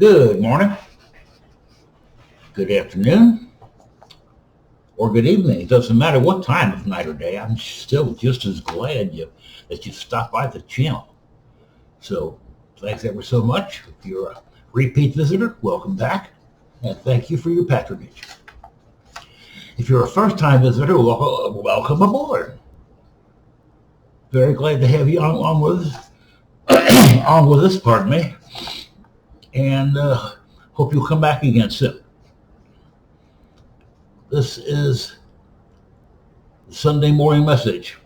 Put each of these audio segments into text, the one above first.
Good morning, good afternoon, or good evening. It doesn't matter what time of night or day. I'm still just as glad that you stopped by the channel. So thanks ever so much. If you're a repeat visitor, welcome back, and thank you for your patronage. If you're a first-time visitor, welcome aboard. Very glad to have you on with us, pardon me, and hope you'll come back again soon. This is the Sunday morning message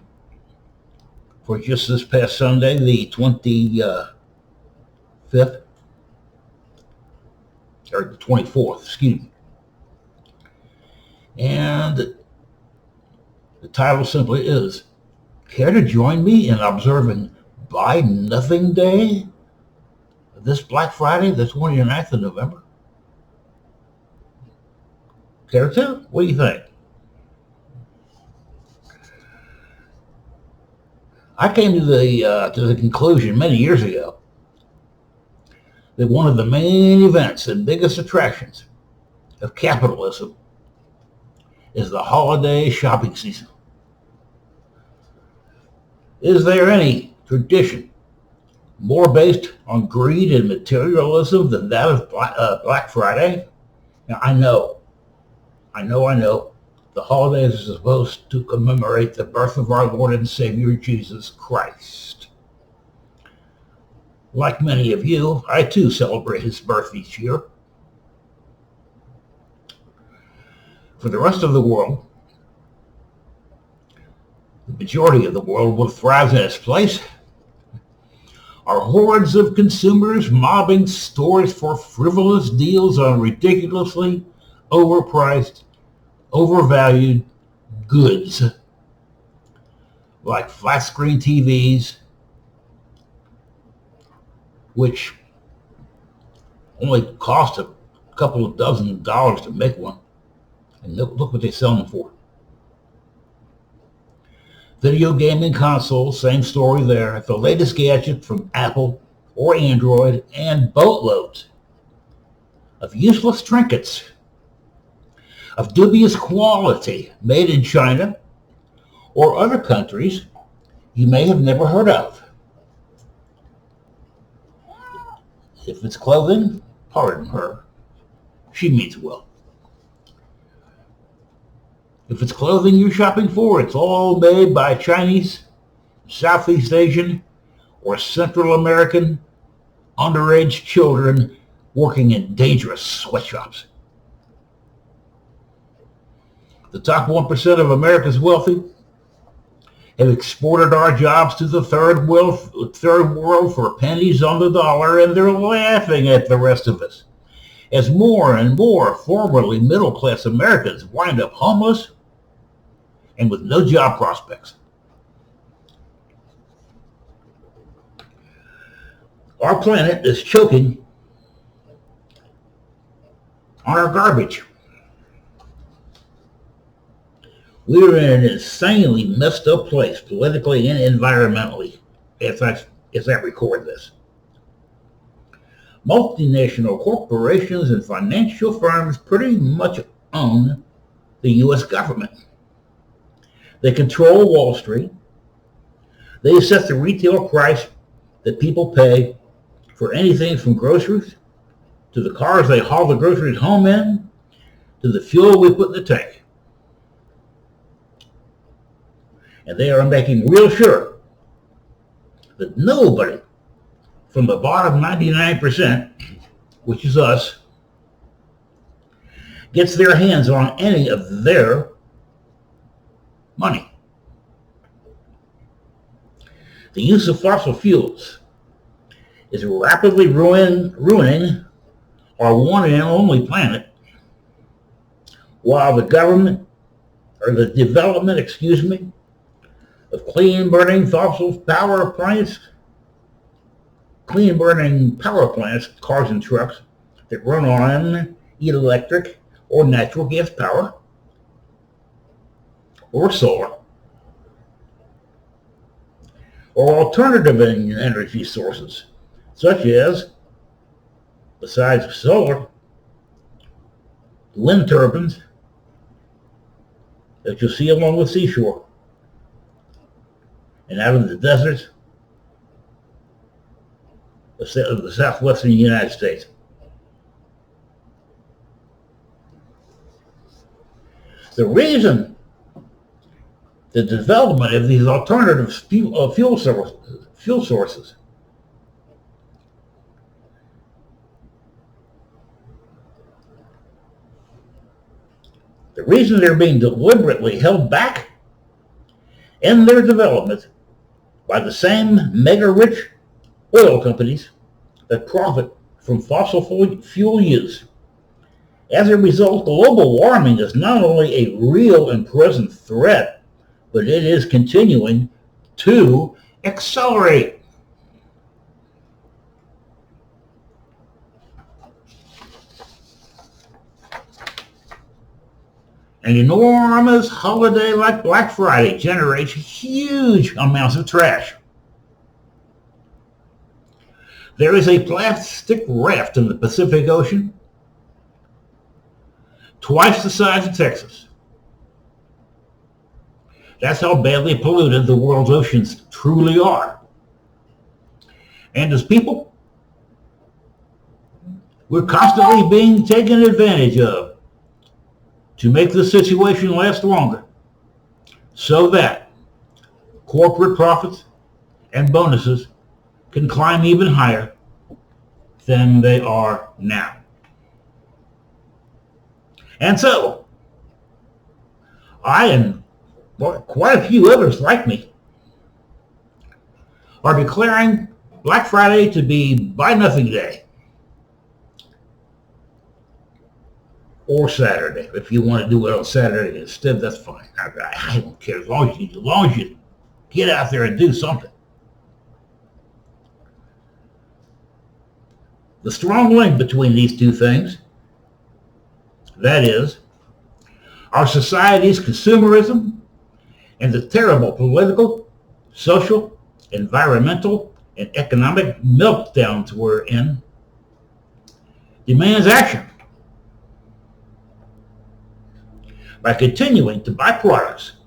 for just this past Sunday, the 25th, or the 24th, excuse me. And the title simply is, care to join me in observing Buy Nothing Day this Black Friday, the 29th of November? Care to? What do you think? I came to the conclusion many years ago that one of the main events and biggest attractions of capitalism is the holiday shopping season. Is there any tradition more based on greed and materialism than that of Black Friday? Now, I know. The holidays are supposed to commemorate the birth of our Lord and Savior, Jesus Christ. Like many of you, I too celebrate his birth each year. For the rest of the world, the majority of the world will thrive in its place, are hordes of consumers mobbing stores for frivolous deals on ridiculously overpriced, overvalued goods like flat screen TVs, which only cost a couple of dozen dollars to make one. And look what they sell them for. Video gaming consoles, same story there. The latest gadget from Apple or Android, and boatloads of useless trinkets of dubious quality made in China or other countries you may have never heard of. If it's clothing, pardon her, she means well. If it's clothing you're shopping for, it's all made by Chinese, Southeast Asian, or Central American underage children working in dangerous sweatshops. The top 1% of America's wealthy have exported our jobs to the third world for pennies on the dollar, and they're laughing at the rest of us as more and more formerly middle-class Americans wind up homeless and with no job prospects. Our planet is choking on our garbage. We're in an insanely messed up place, politically and environmentally, as I record this. Multinational corporations and financial firms pretty much own the U.S. government. They control Wall Street. They set the retail price that people pay for anything from groceries to the cars they haul the groceries home in to the fuel we put in the tank. And they are making real sure that nobody from the bottom 99%, which is us, gets their hands on any of their money. The use of fossil fuels is rapidly ruining our one and only planet, while the development of clean burning power plants, cars and trucks that run on electric or natural gas power or solar or alternative energy sources such as besides solar, wind turbines that you'll see along the seashore and out in the deserts of the southwestern United States. The reason the development of these alternative fuel sources the reason they're being deliberately held back in their development by the same mega-rich oil companies that profit from fossil fuel use. As a result, global warming is not only a real and present threat, but it is continuing to accelerate. An enormous holiday like Black Friday generates huge amounts of trash. There is a plastic raft in the Pacific Ocean, twice the size of Texas. That's how badly polluted the world's oceans truly are. And as people, we're constantly being taken advantage of to make the situation last longer so that corporate profits and bonuses can climb even higher than they are now. And so, I and quite a few others like me are declaring Black Friday to be Buy Nothing Day. Or Saturday. If you want to do it on Saturday instead, that's fine. I don't care as long as you get out there and do something. The strong link between these two things, that is, our society's consumerism and the terrible political, social, environmental, and economic meltdowns we're in, demands action. By continuing to buy products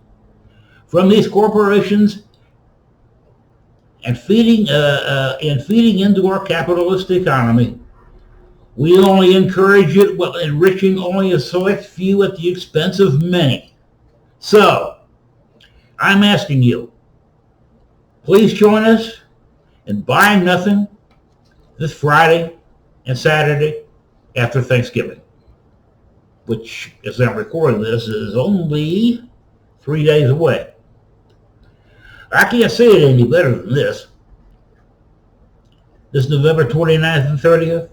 from these corporations and feeding into our capitalist economy, we only encourage it while enriching only a select few at the expense of many. So, I'm asking you, please join us in buying nothing this Friday and Saturday after Thanksgiving, which, as I'm recording this, is only 3 days away. I can't say it any better than this. This November 29th and 30th,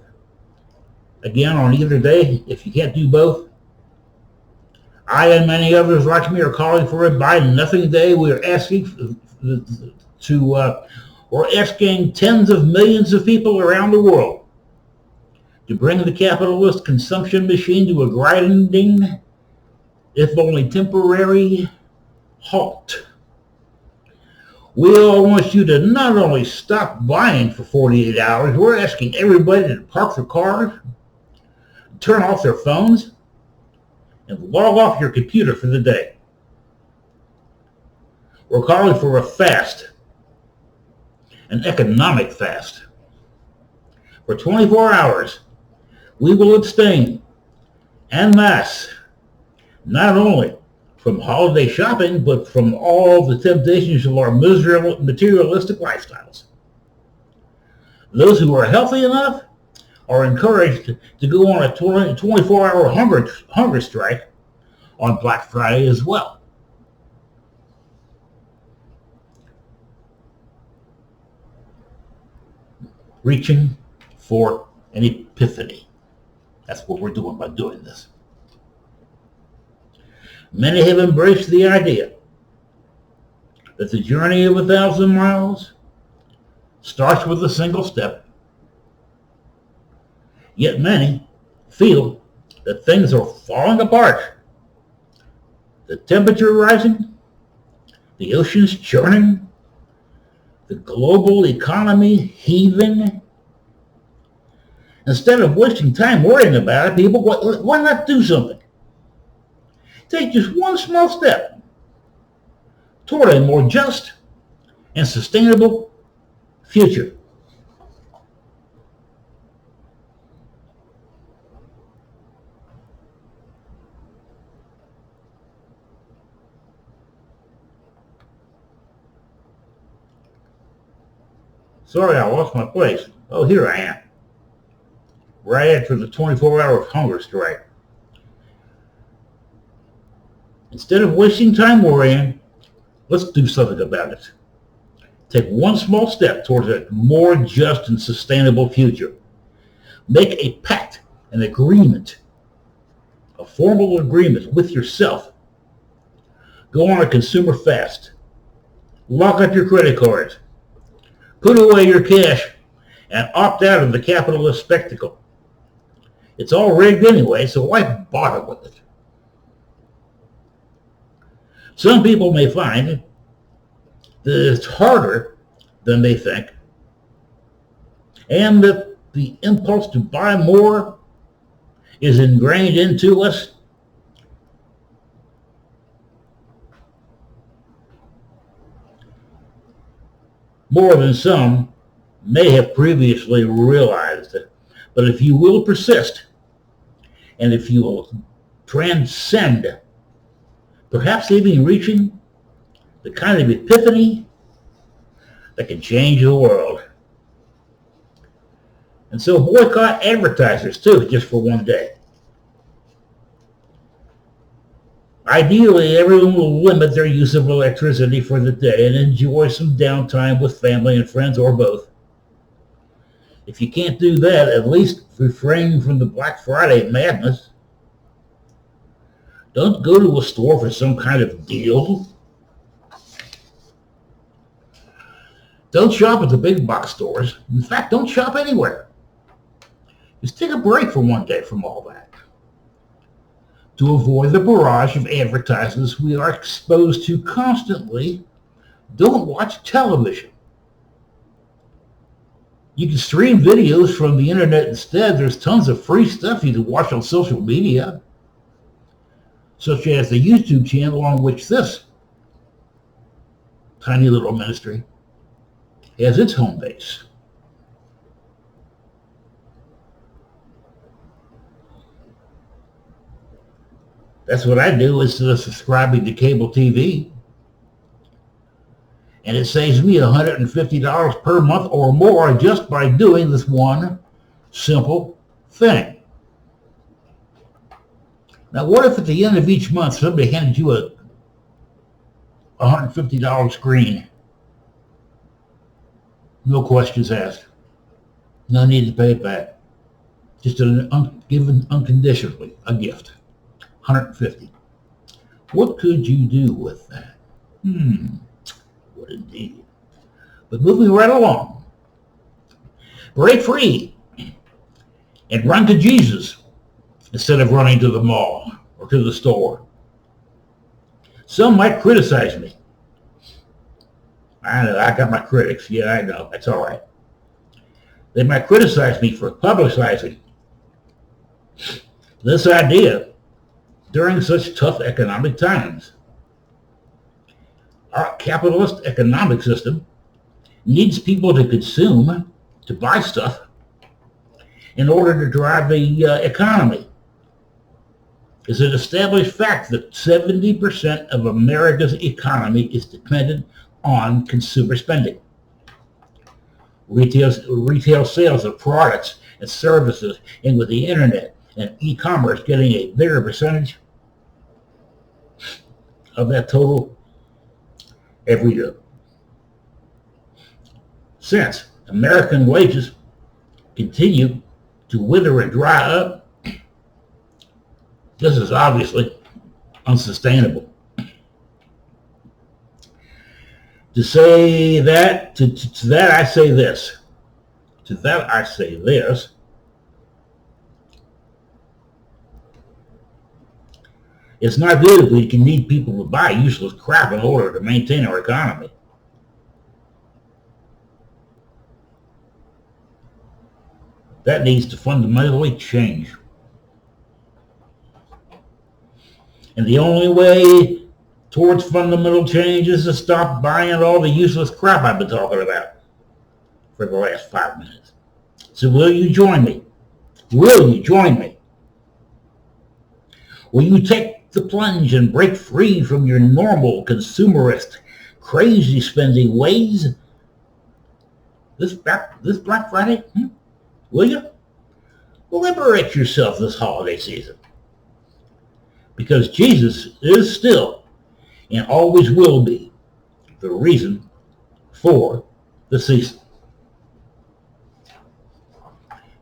again on either day, if you can't do both, I and many others like me are calling for a Buy Nothing Day. We're asking tens of millions of people around the world to bring the capitalist consumption machine to a grinding, if only temporary, halt. We all want you to not only stop buying for 48 hours, we're asking everybody to park their cars, turn off their phones, and log off your computer for the day. We're calling for a fast, an economic fast. For 24 hours, we will abstain en masse, not only from holiday shopping, but from all the temptations of our miserable materialistic lifestyles. Those who are healthy enough are encouraged to go on a 24-hour hunger strike on Black Friday as well. Reaching for an epiphany. That's what we're doing by doing this. Many have embraced the idea that the journey of 1,000 miles starts with a single step. Yet many feel that things are falling apart. The temperature rising, the oceans churning, the global economy heaving, Instead of wasting time worrying about it, people, why not do something? Take just one small step toward a more just and sustainable future. Sorry, I lost my place. Oh, here I am. Right after the 24-hour hunger strike. Instead of wasting time worrying, let's do something about it. Take one small step towards a more just and sustainable future. Make a pact, an agreement, a formal agreement with yourself. Go on a consumer fast. Lock up your credit cards. Put away your cash and opt out of the capitalist spectacle. It's all rigged anyway, so why bother with it? Some people may find that it's harder than they think, and that the impulse to buy more is ingrained into us. More than some may have previously realized it. But if you will persist, and if you will transcend, perhaps even reaching the kind of epiphany that can change the world. And so boycott advertisers too, just for one day. Ideally, everyone will limit their use of electricity for the day and enjoy some downtime with family and friends, or both. If you can't do that, at least refrain from the Black Friday madness. Don't go to a store for some kind of deal. Don't shop at the big box stores. In fact, don't shop anywhere. Just take a break for one day from all that. To avoid the barrage of advertisements we are exposed to constantly, don't watch television. You can stream videos from the internet instead. There's tons of free stuff you can watch on social media, such as the YouTube channel on which this tiny little ministry has its home base. That's what I do instead of subscribing to cable TV. And it saves me $150 per month or more just by doing this one simple thing. Now, what if at the end of each month somebody handed you a $150 screen? No questions asked. No need to pay it back. Just given unconditionally, a gift. $150. What could you do with that? What indeed. But moving right along. Break free and run to Jesus instead of running to the mall or to the store. Some might criticize me. I know, I got my critics. Yeah, I know. That's all right. They might criticize me for publicizing this idea during such tough economic times. Our capitalist economic system needs people to consume, to buy stuff, in order to drive the economy. It's an established fact that 70% of America's economy is dependent on consumer spending. Retail sales of products and services, and with the internet and e-commerce getting a bigger percentage of that total every year. Since American wages continue to wither and dry up, this is obviously unsustainable. To say that, to that I say this. To that I say this. It's not good if we can need people to buy useless crap in order to maintain our economy. That needs to fundamentally change. And the only way towards fundamental change is to stop buying all the useless crap I've been talking about for the last 5 minutes. So will you join me? Will you join me? Will you take the plunge and break free from your normal consumerist, crazy spending ways this Black Friday? Will you? Liberate yourself this holiday season. Because Jesus is still and always will be the reason for the season.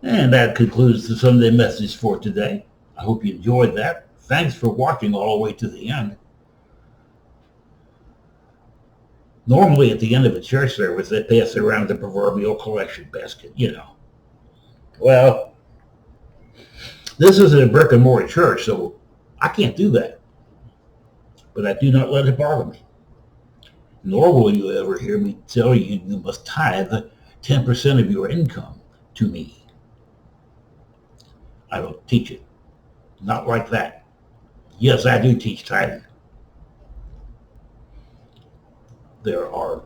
And that concludes the Sunday message for today. I hope you enjoyed that. Thanks for watching all the way to the end. Normally at the end of a church service, they pass around the proverbial collection basket, Well, this isn't a brick and mortar church, so I can't do that. But I do not let it bother me. Nor will you ever hear me tell you you must tithe 10% of your income to me. I don't teach it. Not like that. Yes, I do teach tithing. There are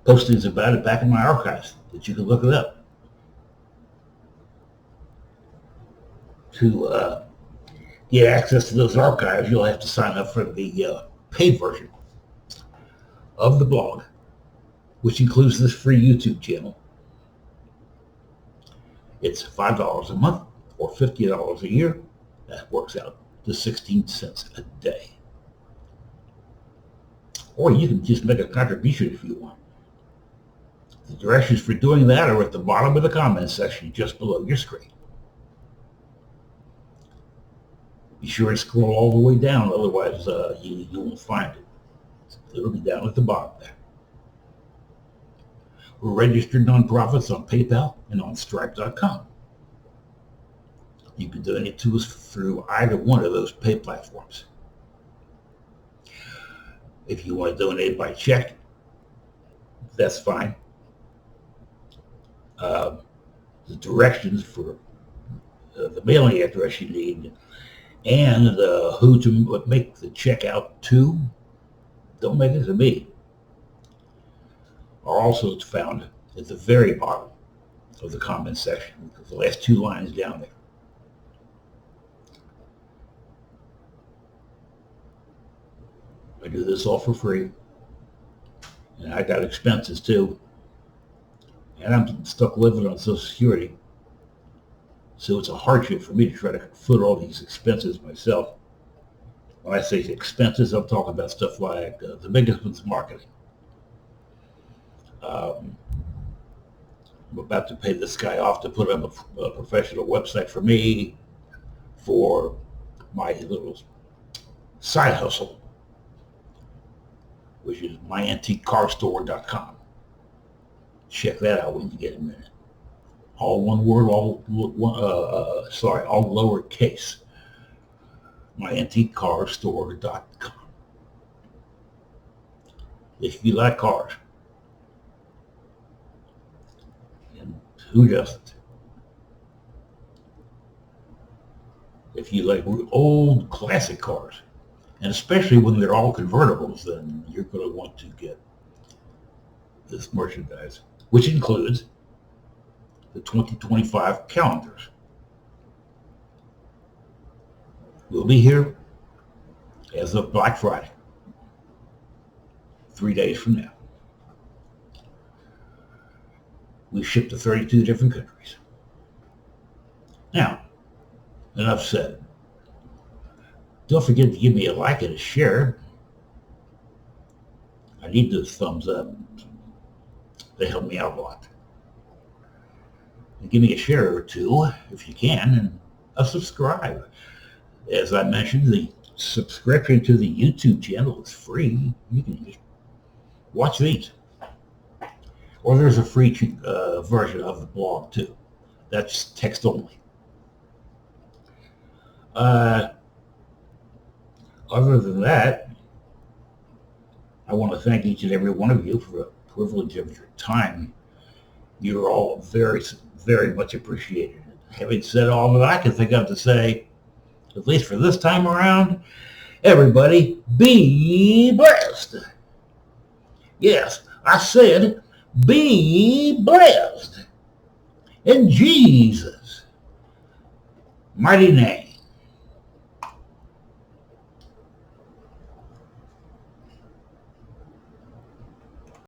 postings about it back in my archives that you can look it up. To get access to those archives, you'll have to sign up for the paid version of the blog, which includes this free YouTube channel. It's $5 a month or $50 a year. That works out to 16 cents a day. Or you can just make a contribution if you want. The directions for doing that are at the bottom of the comments section just below your screen. Be sure to scroll all the way down, otherwise you won't find it. It'll be down at the bottom there. We're registered nonprofits on PayPal and on Stripe.com. You can donate to us through either one of those pay platforms. If you want to donate by check, that's fine. The directions for the mailing address you need and who to make the check out to, don't make it to me, are also found at the very bottom of the comment section, the last 2 lines down there. I do this all for free, and I got expenses too, and I'm stuck living on Social Security, so it's a hardship for me to try to foot all these expenses myself. When I say expenses, I'm talking about stuff like the biggest one's marketing. I'm about to pay this guy off to put up a professional website for me for my little side hustle, which is myantiquecarstore.com. Check that out when you get a minute. All one word, all lowercase. myantiquecarstore.com. If you like cars, and who doesn't? If you like old classic cars, and especially when they're all convertibles, then you're going to want to get this merchandise, which includes the 2025 calendars. We'll be here as of Black Friday, 3 days from now. We ship to 32 different countries. Now, enough said. Don't forget to give me a like and a share. I need those thumbs up. They help me out a lot. And give me a share or two if you can, and a subscribe. As I mentioned, the subscription to the YouTube channel is free. You can just watch these. Or there's a free version of the blog too. That's text only. Other than that, I want to thank each and every one of you for the privilege of your time You're all very, very much appreciated. Having said all that I can think of to say, at least for this time around, everybody be blessed. Yes, I said be blessed in Jesus' mighty name.